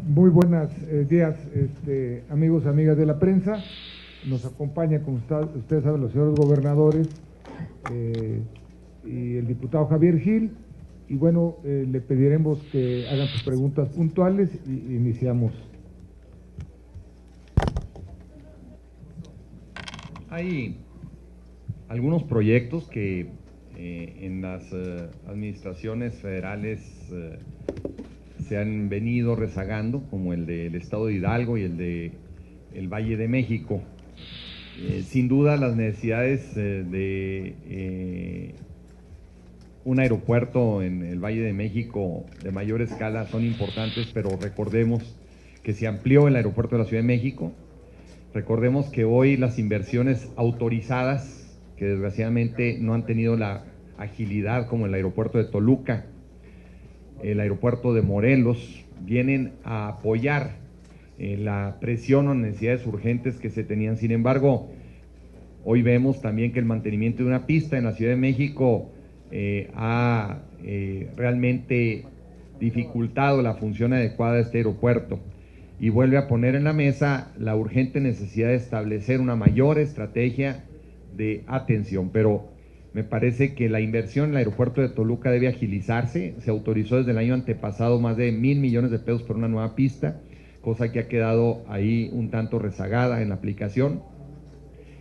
Muy buenos días, amigos y amigas de la prensa. Nos acompaña, como ustedes saben, los señores gobernadores y el diputado Javier Gil. Y bueno, le pediremos que hagan sus preguntas puntuales y iniciamos. Hay algunos proyectos que en las administraciones federales se han venido rezagando, como el del Estado de Hidalgo y el de el Valle de México. Sin duda las necesidades de un aeropuerto en el Valle de México de mayor escala son importantes, pero recordemos que se amplió el aeropuerto de la Ciudad de México. Recordemos que hoy las inversiones autorizadas, que desgraciadamente no han tenido la agilidad como el aeropuerto de Toluca, el aeropuerto de Morelos, vienen a apoyar la presión o necesidades urgentes que se tenían. Sin embargo, hoy vemos también que el mantenimiento de una pista en la Ciudad de México ha realmente dificultado la función adecuada de este aeropuerto y vuelve a poner en la mesa la urgente necesidad de establecer una mayor estrategia de atención. Pero me parece que la inversión en el aeropuerto de Toluca debe agilizarse. Se autorizó desde el año antepasado más de 1,000 millones de pesos por una nueva pista, cosa que ha quedado ahí un tanto rezagada en la aplicación,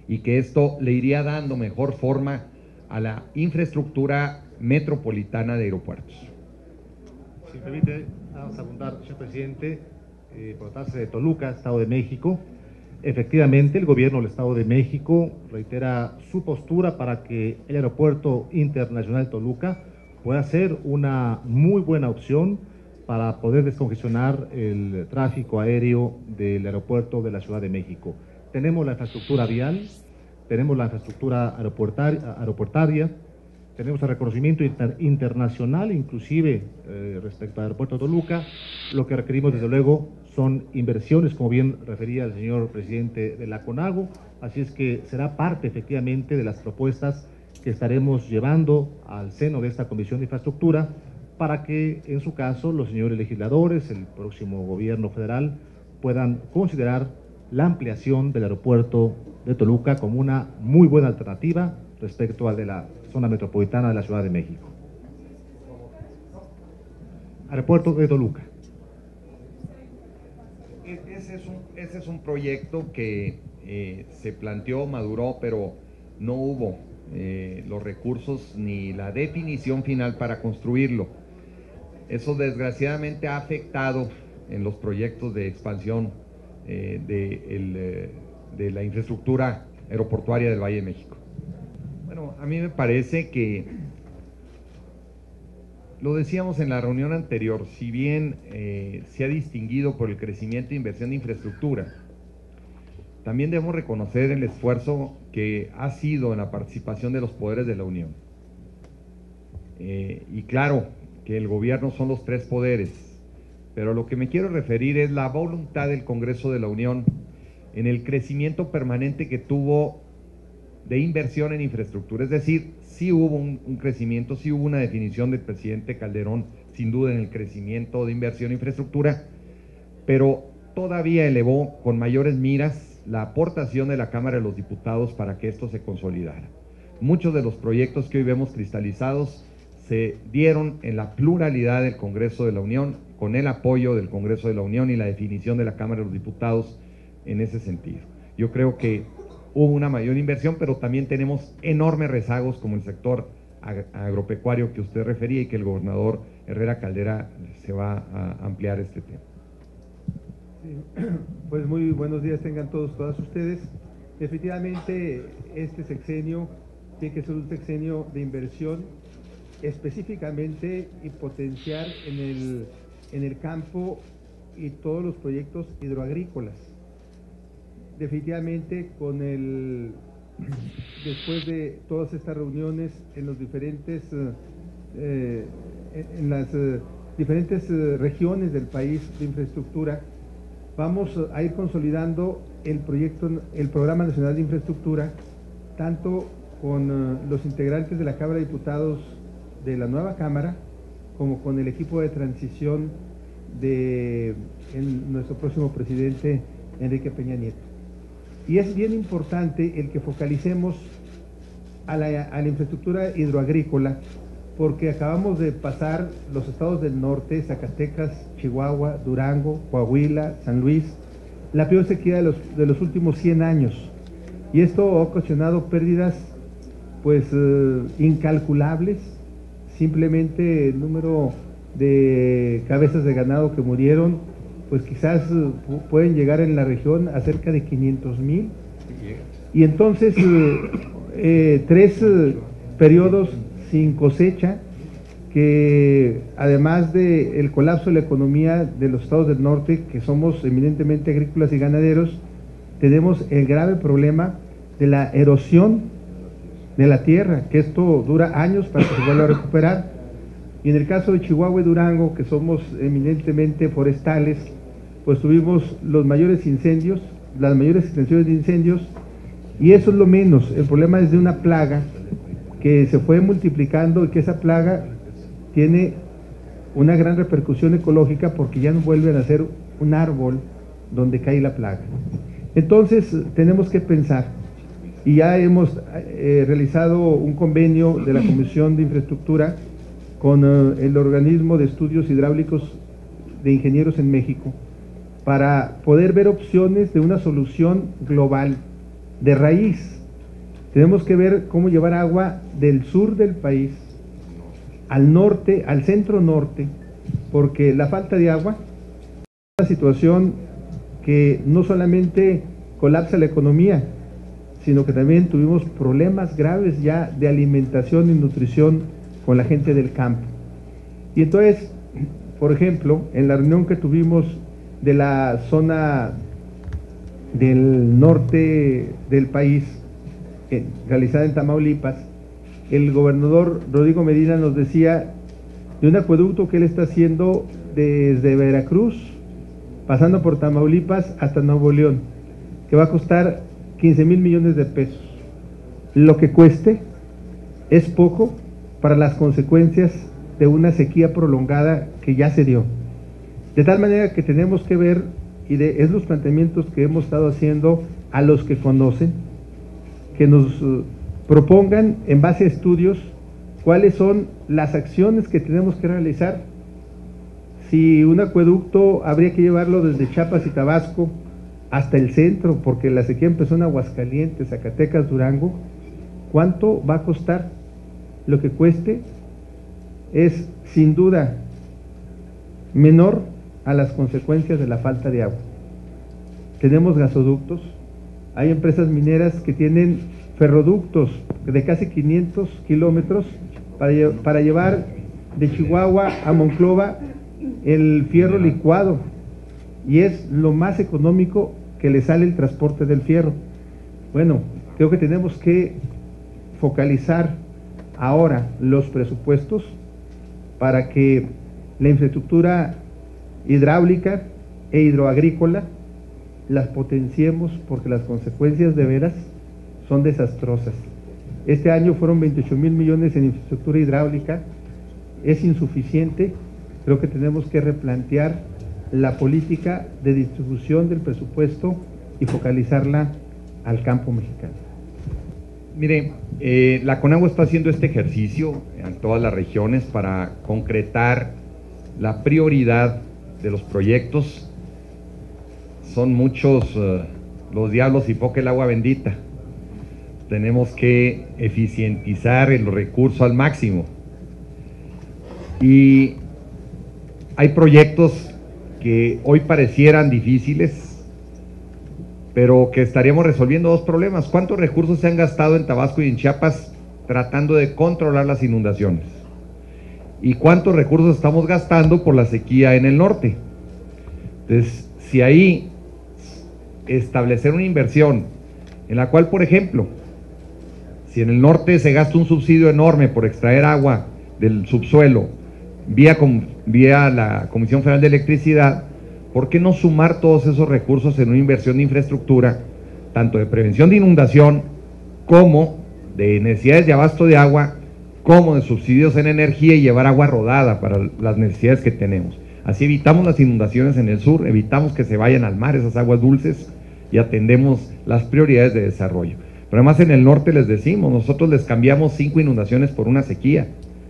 y que esto le iría dando mejor forma a la infraestructura metropolitana de aeropuertos. Si me permite, vamos a abundar, señor presidente, por tratarse de Toluca, Estado de México. Efectivamente, el gobierno del Estado de México reitera su postura para que el Aeropuerto Internacional de Toluca pueda ser una muy buena opción para poder descongestionar el tráfico aéreo del aeropuerto de la Ciudad de México. Tenemos la infraestructura vial, tenemos la infraestructura aeroportaria, tenemos el reconocimiento internacional, inclusive respecto al aeropuerto de Toluca. Lo que requerimos, desde luego, son inversiones, como bien refería el señor presidente de la CONAGO, así es que será parte efectivamente de las propuestas que estaremos llevando al seno de esta Comisión de Infraestructura para que, en su caso, los señores legisladores, el próximo gobierno federal, puedan considerar la ampliación del aeropuerto de Toluca como una muy buena alternativa respecto al de la zona metropolitana de la Ciudad de México. Aeropuerto de Toluca. Ese es un proyecto que se planteó, maduró, pero no hubo los recursos ni la definición final para construirlo. Eso desgraciadamente ha afectado en los proyectos de expansión de la infraestructura aeroportuaria del Valle de México. Bueno, a mí me parece que, lo decíamos en la reunión anterior, si bien se ha distinguido por el crecimiento e inversión de infraestructura, también debemos reconocer el esfuerzo que ha sido en la participación de los poderes de la Unión. Y claro que el gobierno son los tres poderes, pero lo que me quiero referir es la voluntad del Congreso de la Unión en el crecimiento permanente que tuvo de inversión en infraestructura. Es decir, sí hubo un crecimiento, sí hubo una definición del presidente Calderón, sin duda, en el crecimiento de inversión en infraestructura, pero todavía elevó con mayores miras la aportación de la Cámara de los Diputados para que esto se consolidara. Muchos de los proyectos que hoy vemos cristalizados se dieron en la pluralidad del Congreso de la Unión, con el apoyo del Congreso de la Unión y la definición de la Cámara de los Diputados en ese sentido. Yo creo que hubo una mayor inversión, pero también tenemos enormes rezagos como el sector agropecuario que usted refería y que el gobernador Herrera Caldera se va a ampliar este tema. Sí, pues muy buenos días tengan todas ustedes. Efectivamente, este sexenio tiene que ser un sexenio de inversión, específicamente y potenciar en el campo y todos los proyectos hidroagrícolas. Definitivamente después de todas estas reuniones en los diferentes en las diferentes regiones del país de infraestructura, vamos a ir consolidando el Programa Nacional de Infraestructura, tanto con los integrantes de la Cámara de Diputados de la nueva Cámara, como con el equipo de transición de nuestro próximo presidente Enrique Peña Nieto. Y es bien importante el que focalicemos a la infraestructura hidroagrícola, porque acabamos de pasar los estados del norte, Zacatecas, Chihuahua, Durango, Coahuila, San Luis, la peor sequía de los últimos 100 años. Y esto ha ocasionado pérdidas pues incalculables. Simplemente el número de cabezas de ganado que murieron, pues quizás pueden llegar en la región a cerca de 500,000. Y entonces 3 periodos sin cosecha, que además del colapso de la economía de los estados del norte, que somos eminentemente agrícolas y ganaderos, tenemos el grave problema de la erosión de la tierra, que esto dura años para que se vuelva a recuperar. Y en el caso de Chihuahua y Durango, que somos eminentemente forestales, pues tuvimos los mayores incendios, las mayores extensiones de incendios, y eso es lo menos. El problema es de una plaga que se fue multiplicando y que esa plaga tiene una gran repercusión ecológica porque ya no vuelven a ser un árbol donde cae la plaga. Entonces tenemos que pensar, y ya hemos realizado un convenio de la Comisión de Infraestructura con el organismo de estudios hidráulicos de ingenieros en México, para poder ver opciones de una solución global, de raíz. Tenemos que ver cómo llevar agua del sur del país al norte, al centro norte, porque la falta de agua es una situación que no solamente colapsa la economía, sino que también tuvimos problemas graves ya de alimentación y nutrición con la gente del campo. Y entonces, por ejemplo, en la reunión que tuvimos de la zona del norte del país, realizada en Tamaulipas, el gobernador Rodrigo Medina nos decía de un acueducto que él está haciendo desde Veracruz, pasando por Tamaulipas hasta Nuevo León, que va a costar 15,000 millones de pesos. Lo que cueste es poco para las consecuencias de una sequía prolongada que ya se dio. De tal manera que tenemos que ver, y es los planteamientos que hemos estado haciendo a los que conocen, que nos propongan en base a estudios cuáles son las acciones que tenemos que realizar. Si un acueducto habría que llevarlo desde Chiapas y Tabasco hasta el centro, porque la sequía empezó en Aguascalientes, Zacatecas, Durango, ¿cuánto va a costar? Lo que cueste es sin duda menor a las consecuencias de la falta de agua. Tenemos gasoductos, hay empresas mineras que tienen ferroductos de casi 500 kilómetros para llevar de Chihuahua a Monclova el fierro licuado, y es lo más económico que le sale el transporte del fierro. Bueno, creo que tenemos que focalizar ahora los presupuestos para que la infraestructura hidráulica e hidroagrícola las potenciemos, porque las consecuencias de veras son desastrosas. Este año fueron 28,000 millones en infraestructura hidráulica, es insuficiente. Creo que tenemos que replantear la política de distribución del presupuesto y focalizarla al campo mexicano. Mire, la Conagua está haciendo este ejercicio en todas las regiones para concretar la prioridad de los proyectos. Son muchos los diablos y poca el agua bendita. Tenemos que eficientizar el recurso al máximo. Y hay proyectos que hoy parecieran difíciles, pero que estaríamos resolviendo dos problemas. ¿Cuántos recursos se han gastado en Tabasco y en Chiapas tratando de controlar las inundaciones? ¿Y cuántos recursos estamos gastando por la sequía en el norte? Entonces, si ahí establecer una inversión en la cual, por ejemplo, si en el norte se gasta un subsidio enorme por extraer agua del subsuelo vía la Comisión Federal de Electricidad, ¿por qué no sumar todos esos recursos en una inversión de infraestructura, tanto de prevención de inundación, como de necesidades de abasto de agua, como de subsidios en energía, y llevar agua rodada para las necesidades que tenemos? Así evitamos las inundaciones en el sur, evitamos que se vayan al mar esas aguas dulces y atendemos las prioridades de desarrollo. Pero además en el norte les decimos, nosotros les cambiamos 5 inundaciones por una sequía.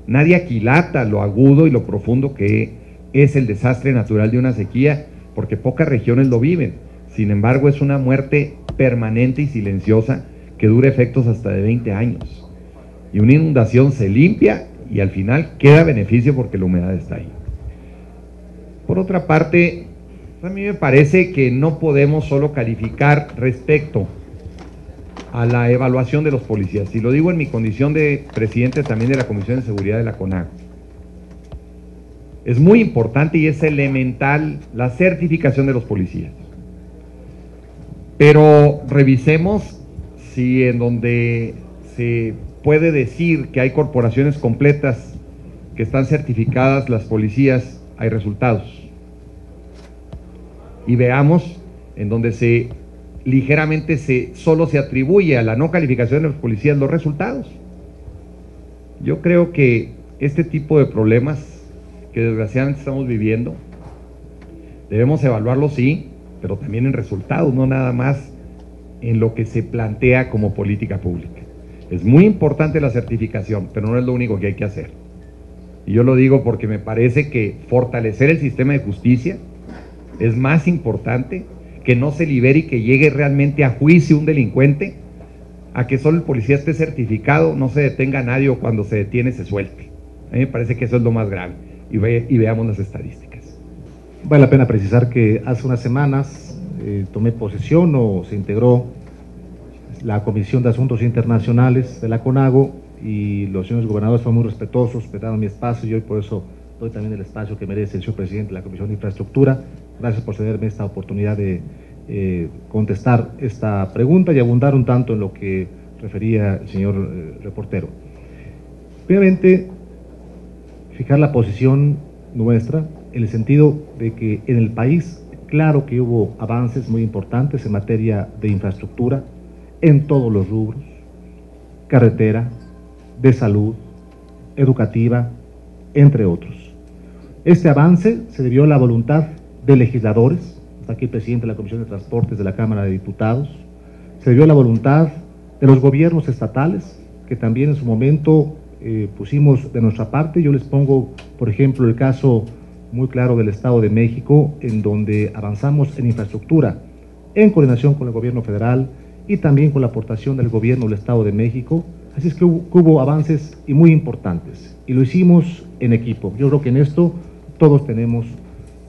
Nadie aquilata lo agudo y lo profundo que es el desastre natural de una sequía, porque pocas regiones lo viven. Sin embargo, es una muerte permanente y silenciosa que dura efectos hasta de 20 años. Y una inundación se limpia y al final queda beneficio porque la humedad está ahí. Por otra parte, a mí me parece que no podemos solo calificar respecto a la evaluación de los policías, y lo digo en mi condición de presidente también de la Comisión de Seguridad de la CONAGO. Es muy importante y es elemental la certificación de los policías. Pero revisemos si en donde se puede decir que hay corporaciones completas que están certificadas las policías, hay resultados. Y veamos en donde ligeramente solo se atribuye a la no calificación de los policías los resultados. Yo creo que este tipo de problemas que desgraciadamente estamos viviendo, debemos evaluarlos sí, pero también en resultados, no nada más en lo que se plantea como política pública. Es muy importante la certificación, pero no es lo único que hay que hacer. Y yo lo digo porque me parece que fortalecer el sistema de justicia es más importante que no se libere y que llegue realmente a juicio un delincuente, a que solo el policía esté certificado, no se detenga a nadie o cuando se detiene se suelte. A mí me parece que eso es lo más grave. Y veamos las estadísticas. Vale la pena precisar que hace unas semanas tomé posesión o se integró la Comisión de Asuntos Internacionales de la CONAGO y los señores gobernadores fueron muy respetuosos, respetaron mi espacio y hoy por eso doy también el espacio que merece el señor presidente de la Comisión de Infraestructura. Gracias por cederme esta oportunidad de contestar esta pregunta y abundar un tanto en lo que refería el señor reportero. Primeramente, fijar la posición nuestra en el sentido de que en el país, claro que hubo avances muy importantes en materia de infraestructura, en todos los rubros, carretera, de salud, educativa, entre otros. Este avance se debió a la voluntad de legisladores, está aquí el presidente de la Comisión de Transportes de la Cámara de Diputados, se debió a la voluntad de los gobiernos estatales, que también en su momento pusimos de nuestra parte. Yo les pongo, por ejemplo, el caso muy claro del Estado de México, en donde avanzamos en infraestructura, en coordinación con el gobierno federal y también con la aportación del gobierno del Estado de México. Así es que hubo avances y muy importantes, y lo hicimos en equipo. Yo creo que en esto todos tenemos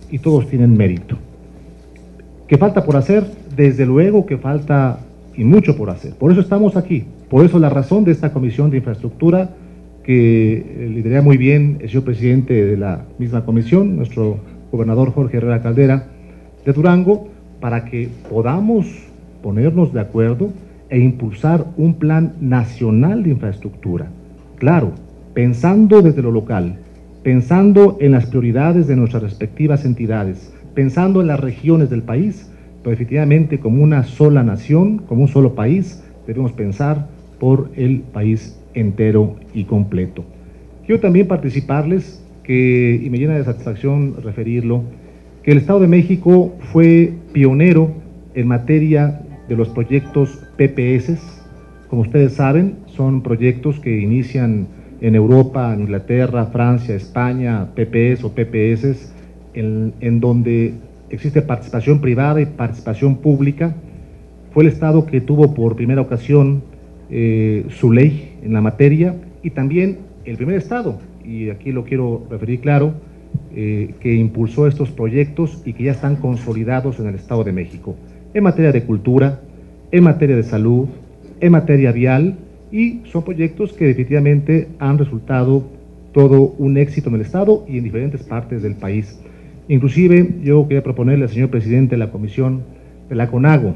y todos tienen mérito. ¿Qué falta por hacer? Desde luego que falta y mucho por hacer. Por eso estamos aquí, por eso la razón de esta Comisión de Infraestructura, que lidera muy bien el señor presidente de la misma comisión, nuestro gobernador Jorge Herrera Caldera de Durango, para que podamos ponernos de acuerdo e impulsar un plan nacional de infraestructura. Claro, pensando desde lo local, pensando en las prioridades de nuestras respectivas entidades, pensando en las regiones del país, pero definitivamente como una sola nación, como un solo país, debemos pensar por el país entero y completo. Quiero también participarles, y me llena de satisfacción referirlo, que el Estado de México fue pionero en materia de los proyectos PPS. Como ustedes saben, son proyectos que inician en Europa, en Inglaterra, Francia, España, PPS o PPS, en donde existe participación privada y participación pública. Fue el Estado que tuvo por primera ocasión su ley en la materia, y también el primer Estado, y aquí lo quiero referir claro, que impulsó estos proyectos y que ya están consolidados en el Estado de México, en materia de cultura, en materia de salud, en materia vial, y son proyectos que definitivamente han resultado todo un éxito en el Estado y en diferentes partes del país. Inclusive yo quería proponerle al señor presidente de la Comisión de la CONAGO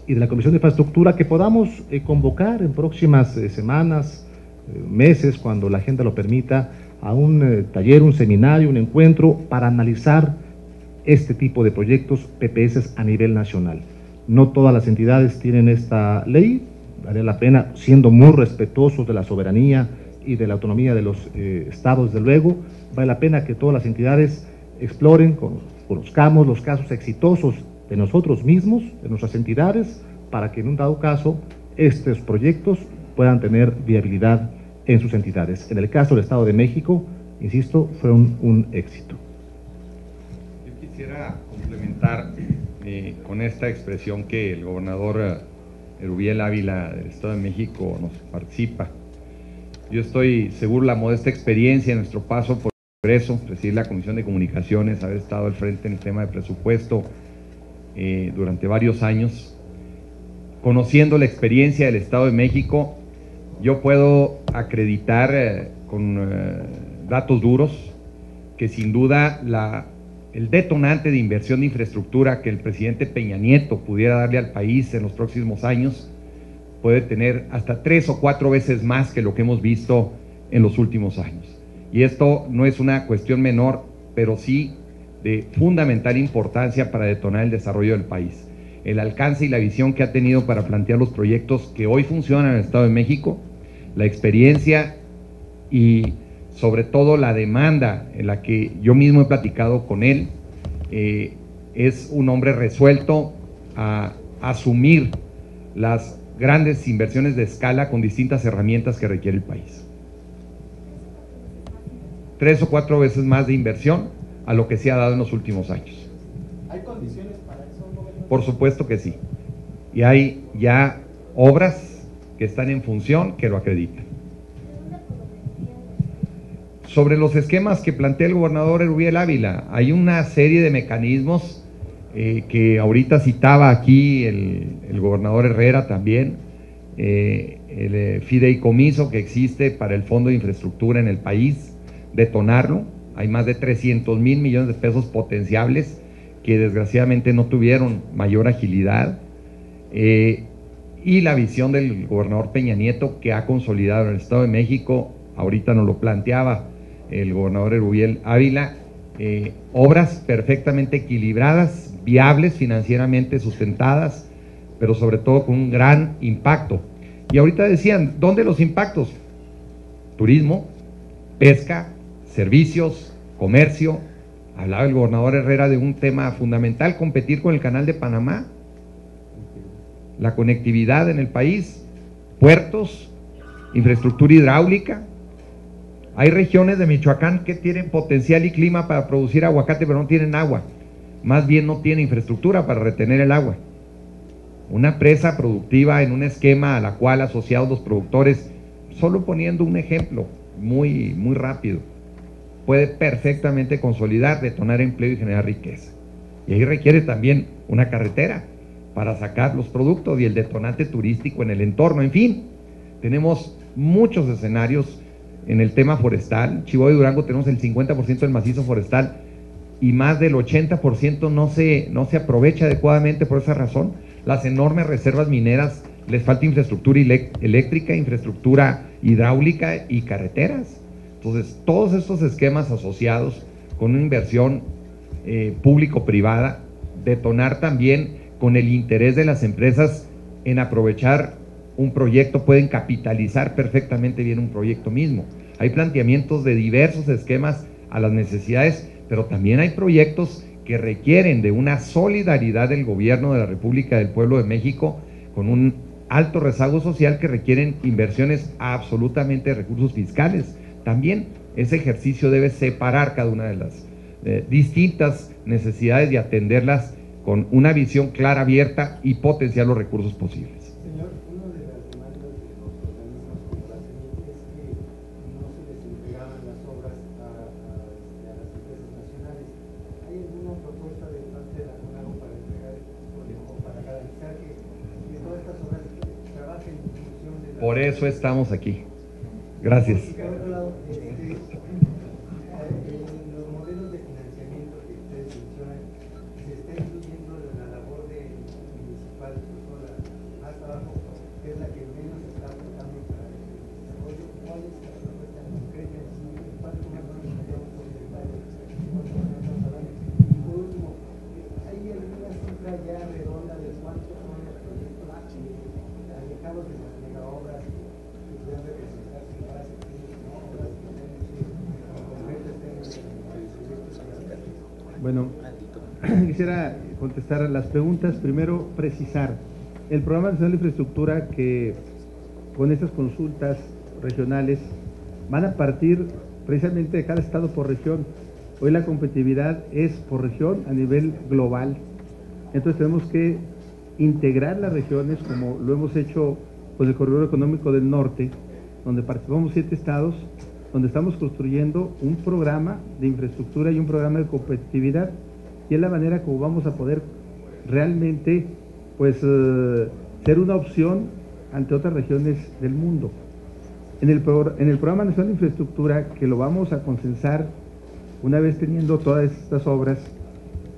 y de la Comisión de Infraestructura que podamos convocar en próximas semanas, meses, cuando la agenda lo permita, a un taller, un seminario, un encuentro para analizar este tipo de proyectos PPS a nivel nacional. No todas las entidades tienen esta ley, vale la pena, siendo muy respetuosos de la soberanía y de la autonomía de los estados, desde luego, vale la pena que todas las entidades exploren, conozcamos los casos exitosos de nosotros mismos, de nuestras entidades, para que en un dado caso estos proyectos puedan tener viabilidad en sus entidades. En el caso del Estado de México, insisto, fue un éxito. Yo quisiera complementar con esta expresión que el gobernador Erubiel Ávila del Estado de México nos participa. Yo estoy seguro la modesta experiencia en nuestro paso por el Congreso, presidir la Comisión de Comunicaciones, haber estado al frente en el tema de presupuesto durante varios años, conociendo la experiencia del Estado de México, yo puedo acreditar con datos duros que sin duda el detonante de inversión de infraestructura que el presidente Peña Nieto pudiera darle al país en los próximos años puede tener hasta 3 o 4 veces más que lo que hemos visto en los últimos años. Y esto no es una cuestión menor, pero sí de fundamental importancia para detonar el desarrollo del país. El alcance y la visión que ha tenido para plantear los proyectos que hoy funcionan en el Estado de México, la experiencia y sobre todo la demanda en la que yo mismo he platicado con él, es un hombre resuelto a asumir las grandes inversiones de escala con distintas herramientas que requiere el país. 3 o 4 veces más de inversión a lo que se ha dado en los últimos años. ¿Hay condiciones para eso, gobernador? Por supuesto que sí. Y hay ya obras que están en función que lo acreditan. Sobre los esquemas que plantea el gobernador Erubiel Ávila, hay una serie de mecanismos que ahorita citaba aquí el gobernador Herrera también, el fideicomiso que existe para el Fondo de Infraestructura en el país, detonarlo. Hay más de 300,000 millones de pesos potenciables que desgraciadamente no tuvieron mayor agilidad, y la visión del gobernador Peña Nieto que ha consolidado en el Estado de México, ahorita nos lo planteaba el gobernador Erubiel Ávila, obras perfectamente equilibradas, viables, financieramente sustentadas, pero sobre todo con un gran impacto. Y ahorita decían, ¿dónde los impactos? Turismo, pesca, servicios, comercio. Hablaba el gobernador Herrera de un tema fundamental, competir con el Canal de Panamá, la conectividad en el país, puertos, infraestructura hidráulica. Hay regiones de Michoacán que tienen potencial y clima para producir aguacate, pero no tienen agua. Más bien no tienen infraestructura para retener el agua. Una presa productiva en un esquema a la cual asociados los productores, solo poniendo un ejemplo muy rápido, puede perfectamente consolidar, detonar empleo y generar riqueza. Y ahí requiere también una carretera para sacar los productos y el detonante turístico en el entorno. En fin, tenemos muchos escenarios en el tema forestal. Chihuahua y Durango tenemos el 50% del macizo forestal y más del 80% no se aprovecha adecuadamente por esa razón. Las enormes reservas mineras, les falta infraestructura eléctrica, infraestructura hidráulica y carreteras. Entonces, todos estos esquemas asociados con una inversión público-privada, detonar también con el interés de las empresas en aprovechar un proyecto, pueden capitalizar perfectamente bien un proyecto mismo. Hay planteamientos de diversos esquemas a las necesidades, pero también hay proyectos que requieren de una solidaridad del gobierno de la República del Pueblo de México con un alto rezago social que requieren inversiones absolutamente de recursos fiscales. También ese ejercicio debe separar cada una de las distintas necesidades y atenderlas con una visión clara, abierta y potenciar los recursos posibles. Señor, una de las demandas de los organismos como la CENIT es que no se les entregaban las obras a las empresas nacionales. ¿Hay alguna propuesta de parte de la CONAGO para entregar o para garantizar que todas estas obras trabajen en función de la... Por eso estamos aquí. Gracias. Y por otro lado, los modelos de financiamiento que ustedes mencionan, se está incluyendo la labor municipal, sobre todo la más abajo, que es la que menos está aportando para el desarrollo. ¿Cuál es la propuesta concreta? ¿Cuánto más o menos tenemos porcentaje? Y por último, ¿hay alguna cifra ya redonda de cuántos son los proyectos alejados de las megaobras que pueden representar sin base? Bueno, quisiera contestar a las preguntas. Primero, precisar. El Programa Nacional de Infraestructura, que con estas consultas regionales van a partir precisamente de cada estado por región. Hoy la competitividad es por región a nivel global. Entonces tenemos que integrar las regiones, como lo hemos hecho con el Corredor Económico del Norte, donde participamos 7 estados, donde estamos construyendo un programa de infraestructura y un programa de competitividad, y es la manera como vamos a poder realmente pues ser una opción ante otras regiones del mundo. En el Programa Nacional de Infraestructura, que lo vamos a consensar una vez teniendo todas estas obras,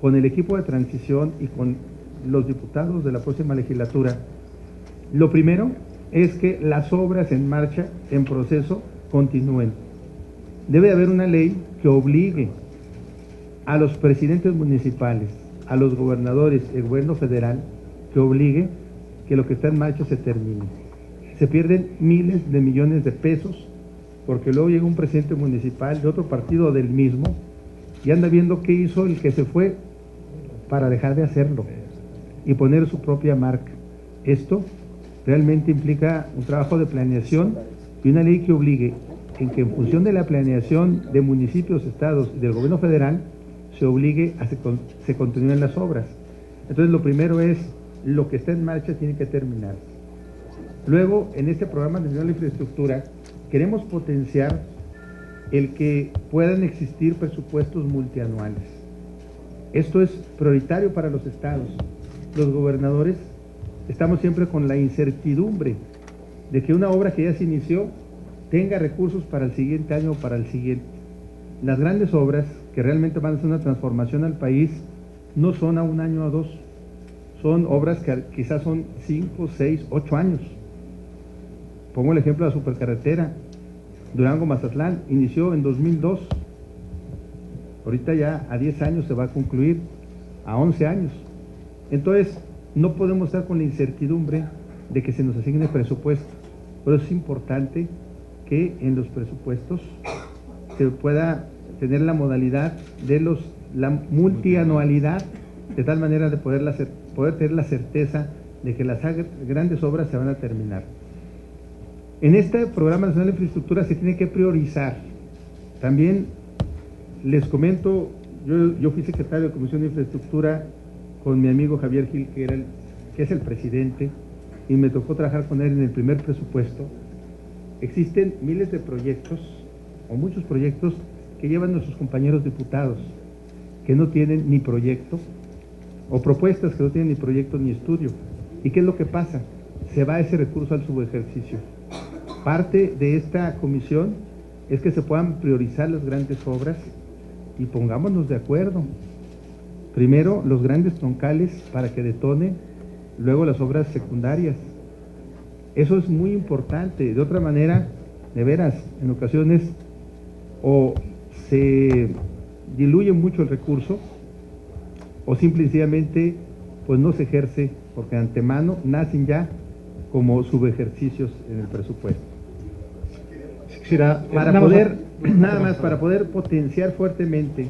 con el equipo de transición y con los diputados de la próxima legislatura, lo primero es que las obras en marcha, en proceso, continúen. Debe haber una ley que obligue a los presidentes municipales, a los gobernadores, el gobierno federal, que obligue que lo que está en marcha se termine. Se pierden miles de millones de pesos porque luego llega un presidente municipal de otro partido del mismo y anda viendo qué hizo el que se fue para dejar de hacerlo y poner su propia marca. Esto realmente implica un trabajo de planeación y una ley que obligue en que en función de la planeación de municipios, estados y del gobierno federal se obligue a se continúen las obras. Entonces lo primero es lo que está en marcha tiene que terminar. Luego, en este Programa Nacional de Infraestructura queremos potenciar el que puedan existir presupuestos multianuales. Esto es prioritario para los estados. Los gobernadores estamos siempre con la incertidumbre de que una obra que ya se inició tenga recursos para el siguiente año o para el siguiente. Las grandes obras que realmente van a hacer una transformación al país no son a 1 año o 2, son obras que quizás son 5, 6, 8 años. Pongo el ejemplo de la supercarretera Durango-Mazatlán, inició en 2002, ahorita ya a 10 años se va a concluir, a 11 años. Entonces, no podemos estar con la incertidumbre de que se nos asigne presupuesto, pero es importante que en los presupuestos se pueda tener la modalidad de la multianualidad, de tal manera de poder tener la certeza de que las grandes obras se van a terminar. En este Programa Nacional de Infraestructura se tiene que priorizar. También les comento, yo fui secretario de Comisión de Infraestructura con mi amigo Javier Gil, que es el presidente, y me tocó trabajar con él en el primer presupuesto. Existen miles de proyectos, o muchos proyectos, que llevan nuestros compañeros diputados, que no tienen ni proyecto, o propuestas que no tienen ni proyecto ni estudio. ¿Y qué es lo que pasa? Se va ese recurso al subejercicio. Parte de esta comisión es que se puedan priorizar las grandes obras y pongámonos de acuerdo. Primero los grandes troncales para que detone, luego las obras secundarias. Eso es muy importante. De otra manera, de veras, en ocasiones o se diluye mucho el recurso o simplemente pues no se ejerce porque de antemano nacen ya como subejercicios en el presupuesto. Para poder potenciar fuertemente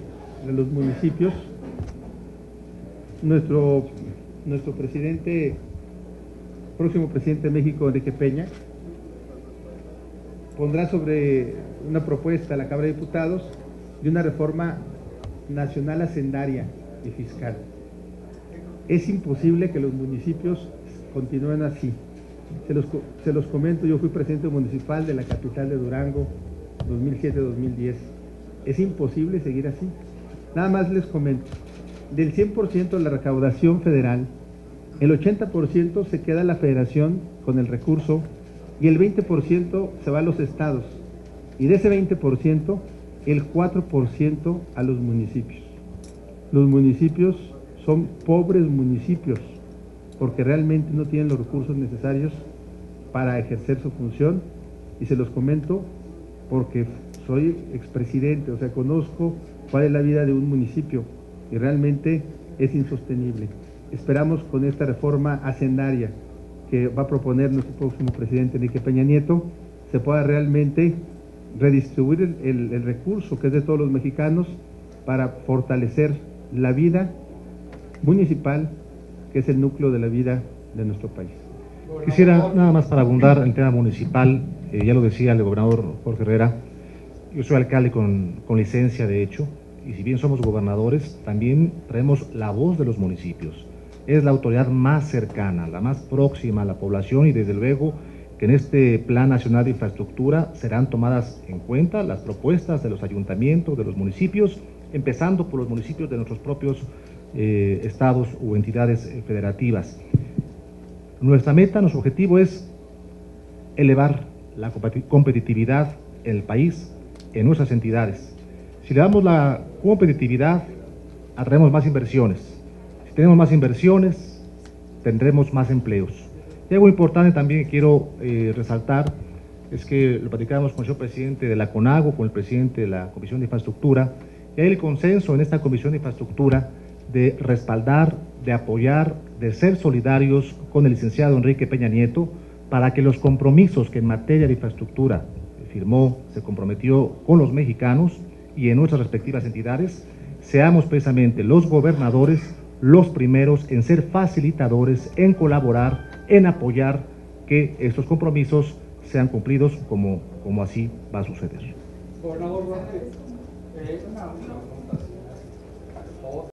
a los municipios, nuestro presidente, próximo presidente de México, Enrique Peña, pondrá sobre una propuesta a la Cámara de Diputados de una reforma nacional hacendaria y fiscal. Es imposible que los municipios continúen así. Se los comento, yo fui presidente municipal de la capital de Durango, 2007-2010. Es imposible seguir así. Nada más les comento, del 100% de la recaudación federal, el 80% se queda a la federación con el recurso y el 20% se va a los estados. Y de ese 20%, el 4% a los municipios. Los municipios son pobres municipios porque realmente no tienen los recursos necesarios para ejercer su función, y se los comento porque soy expresidente, o sea, conozco cuál es la vida de un municipio y realmente es insostenible. Esperamos con esta reforma hacendaria que va a proponer nuestro próximo presidente Enrique Peña Nieto, se pueda realmente redistribuir el recurso que es de todos los mexicanos para fortalecer la vida municipal, que es el núcleo de la vida de nuestro país. Quisiera nada más para abundar en el tema municipal, ya lo decía el gobernador Jorge Herrera, yo soy alcalde con licencia de hecho, y si bien somos gobernadores, también traemos la voz de los municipios. Es la autoridad más cercana, la más próxima a la población, y desde luego que en este Plan Nacional de Infraestructura serán tomadas en cuenta las propuestas de los ayuntamientos, de los municipios, empezando por los municipios de nuestros propios estados u entidades federativas. Nuestra meta, nuestro objetivo es elevar la competitividad en el país, en nuestras entidades. Si le damos la competitividad, atraemos más inversiones. Si tenemos más inversiones, tendremos más empleos. Y algo importante también que quiero resaltar es que lo platicábamos con el señor presidente de la CONAGO, con el presidente de la Comisión de Infraestructura, y hay el consenso en esta Comisión de Infraestructura de respaldar, de apoyar, de ser solidarios con el licenciado Enrique Peña Nieto para que los compromisos que en materia de infraestructura firmó, se comprometió con los mexicanos y en nuestras respectivas entidades, seamos precisamente los gobernadores los primeros en ser facilitadores, en colaborar, en apoyar que estos compromisos sean cumplidos como así va a suceder. Gobernador Duarte, una pregunta.